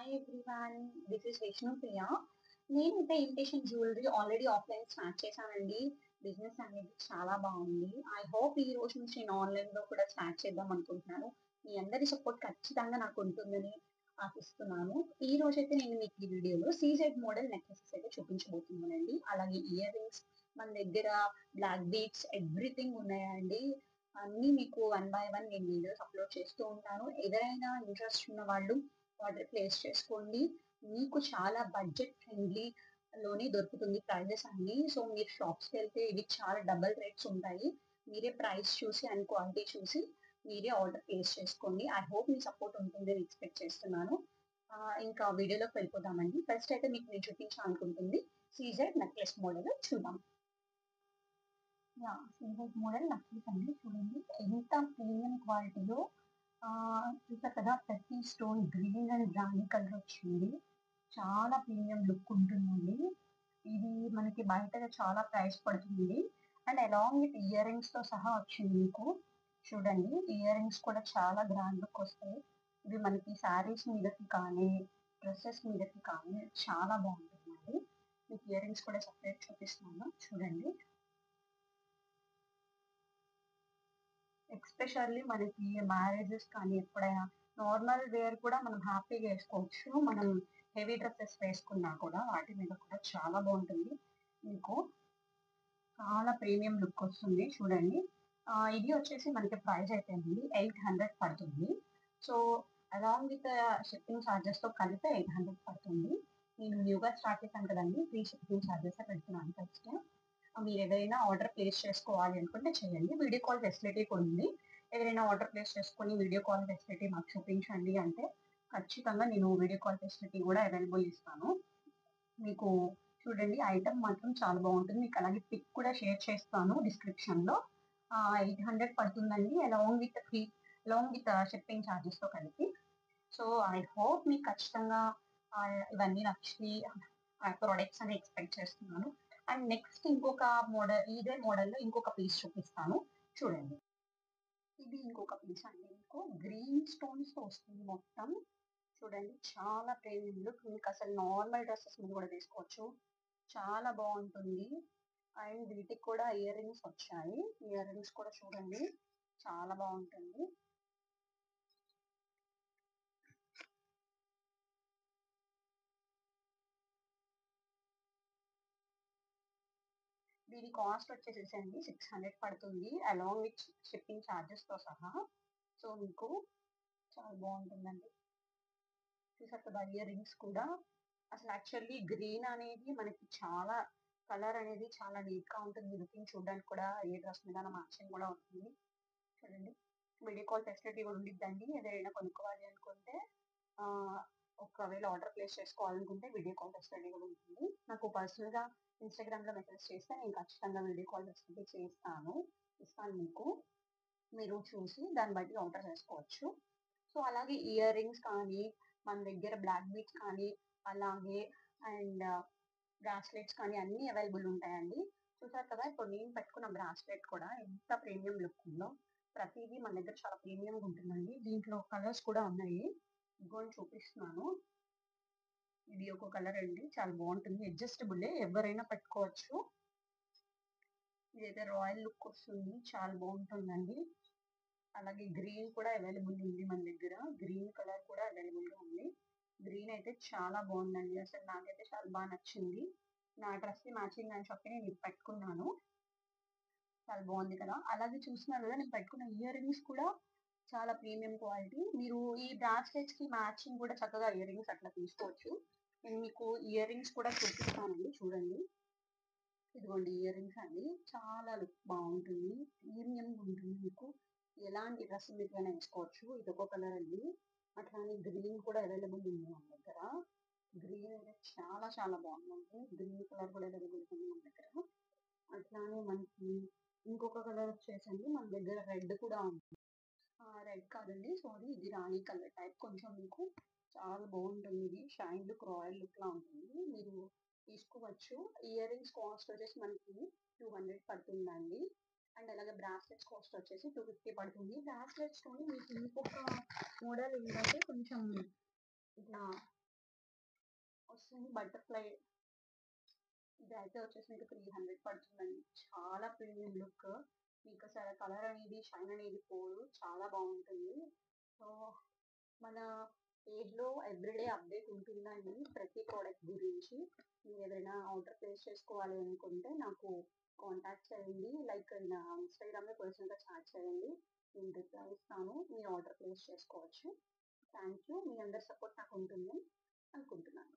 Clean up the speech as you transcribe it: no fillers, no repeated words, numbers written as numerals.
Hi everyone, this is Vishnupriya. నేనైతే imitation jewellery already offline start చేశానండి. Business అనేది చాలా బాగుంది. ఐ హోప్ ఈ రోజు నుంచి నేను ఆన్లైన్ లో కూడా స్టార్ట్ చేద్దాం అనుకుంటున్నాను. మీ అందరి సపోర్ట్ ఖచ్చితంగా నాకు ఉంటుందని ఆశిస్తున్నాను. ఈ రోజు అయితే నేను మీకు ఈ వీడియోలో సీజెడ్ మోడల్ నెక్లెసెస్ అయితే చూపించబోతున్నానండి. అలాగే ఇయర్ రింగ్స్ మన దగ్గర, బ్లాక్ బీడ్స్, ఎవ్రీథింగ్ ఉన్నాయండి. అన్ని మీకు వన్ బై వన్ నేను వీడియోస్ అప్లోడ్ చేస్తూ ఉంటాను. ఎవరైనా ఇంట్రెస్ట్ ఉన్న వాళ్ళు ఆర్డర్ ప్లేస్ చేసుకోండి. మీకు చాలా బడ్జెట్ ఫ్రెండ్లీ లోనే దొరుకుతుంది ప్రైజెస్ అన్ని. సో మీరు షాప్స్కి వెళ్తే ఇవి చాలా డబల్ రేట్స్ ఉంటాయి. మీరే ప్రైస్ చూసి అండ్ క్వాలిటీ చూసి మీరే ఆర్డర్ ప్లేస్ చేసుకోండి. ఐ హోప్ మీ సపోర్ట్ ఉంటుందని ఎక్స్పెక్ట్ చేస్తున్నాను. ఇంకా వీడియోలోకి వెళ్ళిపోదామండి. ఫస్ట్ అయితే మీకు నేను చూపించాలనుకుంటుంది సీజెడ్ నెక్లెస్ మోడల్ చూద్దాం. సీజెడ్ మోడల్ నెక్లెస్ అండి. చూడండి ఎంత ప్రీమియం క్వాలిటీలో చూసారు కదా, ప్రతి stone green and brown colour వచ్చింది. చాలా ప్రీమియం లుక్ ఉంటుందండి. ఇది మనకి బయట చాలా ప్రైస్ పడుతుంది. And along with ear rings తో సహా వచ్చింది మీకు. చూడండి ఇయర్ రింగ్స్ కూడా చాలా గ్రాండ్ లుక్ వస్తాయి. ఇవి మనకి శారీస్ మీదకి కానీ డ్రెస్సెస్ మీదకి కానీ చాలా బాగుంటుందండి. మీకు ఇయర్ రింగ్స్ కూడా సపరేట్ చూపిస్తున్నాను చూడండి. ఎక్స్పెషల్లీ మనకి మ్యారేజెస్ కానీ ఎప్పుడైనా నార్మల్ వేర్ కూడా మనం హ్యాపీగా వేసుకోవచ్చు. మనం హెవీ డ్రెస్సెస్ వేసుకున్నా కూడా వాటి మీద కూడా చాలా బాగుంటుంది. మీకు చాలా ప్రీమియం లుక్ వస్తుంది చూడండి. ఇది వచ్చేసి మనకి ప్రైస్ అయితే 800 పడుతుంది. So along with shipping charges తో కలిపి 800 పడుతుంది. నేను న్యూగా స్టార్ట్ చేశాను కదండి, ఫ్రీ షిప్పింగ్ ఛార్జెస్ పెడుతున్నాను ఫస్ట్. మీరు ఏదైనా ఆర్డర్ ప్లేస్ చేసుకోవాలి అనుకుంటే చేయండి. వీడియో కాల్ ఫెసిలిటీ కూడా ఉంది. ఎవరైనా ఆర్డర్ ప్లేస్ చేసుకొని వీడియో కాల్ ఫెసిలిటీ మాకు చూపించండి అంటే ఖచ్చితంగా నేను వీడియో కాల్ ఫెసిలిటీ కూడా అవైలబుల్ ఇస్తాను. మీకు చూడండి ఐటమ్ మాత్రం చాలా బాగుంటుంది. మీకు అలాగే పిక్ కూడా షేర్ చేస్తాను డిస్క్రిప్షన్ లో. 800 పడుతుందండి అలాంగ్ విత్ షిప్పింగ్ ఛార్జెస్ తో కలిపి. సో ఐ హోప్ మీకు ఖచ్చితంగా ఇవన్నీ నచ్చి ప్రొడక్ట్స్ అని ఎక్స్పెక్ట్ చేస్తున్నాను. అండ్ నెక్స్ట్ ఇంకొక మోడల్, ఇదే మోడల్లో ఇంకొక పీస్ చూపిస్తాను చూడండి. ఇది ఇంకొక పీస్ అండి. మీకు గ్రీన్ స్టోన్స్ తో వస్తుంది మొత్తం. చూడండి చాలా ప్రీమియం లుక్. మీకు అసలు నార్మల్ డ్రెస్సెస్ మీద కూడా తీసుకోవచ్చు. చాలా బాగుంటుంది. అండ్ వీటికి కూడా ఇయర్ రింగ్స్ వచ్చాయి. ఇయర్ రింగ్స్ కూడా చూడండి చాలా బాగుంటుంది. దీని కాస్ట్ వచ్చేసేసండి 600 పడుతుంది అలాంగ్ విత్ షిప్పింగ్ ఛార్జెస్ తో సహా. సో మీకు చాలా బాగుంటుందండి. చూసారు కదా ఇయర్ రింగ్స్ కూడా. అసలు యాక్చువల్లీ గ్రీన్ అనేది మనకి చాలా కలర్ అనేది చాలా నీట్ గా ఉంటుంది. లుకింగ్ చూడడానికి కూడా ఏ డ్రెస్ మీద మ్యాచింగ్ కూడా ఉంటుంది. చూడండి వీడియో కాల్ ఫెసిలిటీ కూడా ఉండిద్దండి. ఏదైనా కొనుక్కోవాలి అనుకుంటే ఒకవేళ ఆర్డర్ ప్లేస్ చేసుకోవాలనుకుంటే వీడియో కాల్ ఫెసిలిటీ కూడా ఉంటుంది. నాకు పర్సనల్ గా ఇన్స్టాగ్రామ్ లో మెసేజ్ చేస్తే నేను ఖచ్చితంగా వీడియో కాల్ ఫెసిలిటీ ఇస్తాను మీకు. మీరు చూసి దాన్ని బట్టి ఆర్డర్ చేసుకోవచ్చు. సో అలాగే ఇయర్ రింగ్స్ కానీ మన దగ్గర బ్లాక్ బీడ్స్ కానీ అలాగే అండ్ బ్రాస్లెట్స్ కానీ అన్ని అవైలబుల్ ఉంటాయండి. చూసారు కదా ఇప్పుడు నేను పెట్టుకున్న బ్రాస్లెట్ కూడా ఎంత ప్రీమియం లుక్ ఉందో. ప్రతిదీ మన దగ్గర చాలా ప్రీమియం ఉంటుందండి. దీంట్లో కలర్స్ కూడా ఉన్నాయి, ఇదిగోని చూపిస్తున్నాను. ఇది ఒక కలర్ అండి, చాలా బాగుంటుంది. అడ్జస్టబుల్, ఎవరైనా పెట్టుకోవచ్చు. ఇదైతే రాయల్ లుక్ వస్తుంది, చాలా బాగుంటుందండి. అలాగే గ్రీన్ కూడా అవైలబుల్ ఉంది మన దగ్గర. గ్రీన్ కలర్ కూడా అవైలబుల్ గా ఉంది. గ్రీన్ అయితే చాలా బాగుందండి. అసలు నాకైతే చాలా బాగా నచ్చింది. నా డ్రెస్ కి మ్యాచింగ్ అని చెప్పి నేను ఇది పెట్టుకున్నాను. చాలా బాగుంది కదా. అలాగే చూస్తున్నారు కదా, నేను పెట్టుకున్న ఇయర్ రింగ్స్ కూడా చాలా ప్రీమియం క్వాలిటీ. మీరు ఈ బ్రాస్లెట్స్ కి మ్యాచింగ్ కూడా చక్కగా ఇయర్ రింగ్స్ అట్లా తీసుకోవచ్చు. నేను మీకు ఇయర్ రింగ్స్ కూడా చూపిస్తానండి చూడండి. ఇదిగోండి ఇయర్ రింగ్స్ అండి, చాలా లుక్ బాగుంటుంది, ప్రీమియం ఉంటుంది. మీకు ఎలాంటి డ్రెస్ మీదైనా వేసుకోవచ్చు. ఇది ఒక కలర్ అండి. అట్లానే గ్రీన్ కూడా అవైలబుల్ ఉంది మన దగ్గర. గ్రీన్ అయితే చాలా చాలా బాగుందండి. గ్రీన్ కలర్ కూడా అవైలబుల్ ఉంది మన దగ్గర. అట్లానే మనకి ఇంకొక కలర్ వచ్చేసండి మన దగ్గర రెడ్ కూడా ఉంది. రెడ్ కాదండి, సారీ, ఇది రాణి కలర్ టైప్. కొంచెం మీకు చాలా బాగుంటుంది. ఇది షైన్ లుక్, రాయల్ లుక్ లా ఉంటుంది. మీరు తీసుకోవచ్చు. ఇయర్ రింగ్స్ కాస్ట్ వచ్చేసి మనకి 200 పడుతుందండి. అండ్ అలాగే బ్రాస్లెట్స్ కాస్ట్ వచ్చేసి 250 పడుతుంది. బ్రాస్లెట్స్ తోని మీకు ఇంకొక మోడల్ ఏంటంటే కొంచెం ఇట్లా బటర్ఫ్లై ఇదైతే వచ్చేసి మీకు 300 పడుతుందండి. చాలా ప్రీమియం లుక్. మీకు అసలు కలర్ అనేది, షైన్ అనేది పోదు. చాలా బాగుంటుంది. సో మన పేజ్‌లో ఎవ్రీడే అప్డేట్ ఉంటుందండి ప్రతి ప్రోడక్ట్ గురించి. మీరు ఏదైనా ఆర్డర్ ప్లేస్ చేసుకోవాలి అనుకుంటే నాకు కాంటాక్ట్ చేయండి. లైక్ నా ఇన్‌స్టాగ్రామ్‌లో పర్సనల్‌గా చాట్ చేయండి. నేను రిప్లై ఇస్తాను. మీ ఆర్డర్ ప్లేస్ చేసుకోవచ్చు. Thank you. మీ అందరి సపోర్ట్ నాకు ఉంటుంది అనుకుంటున్నాను.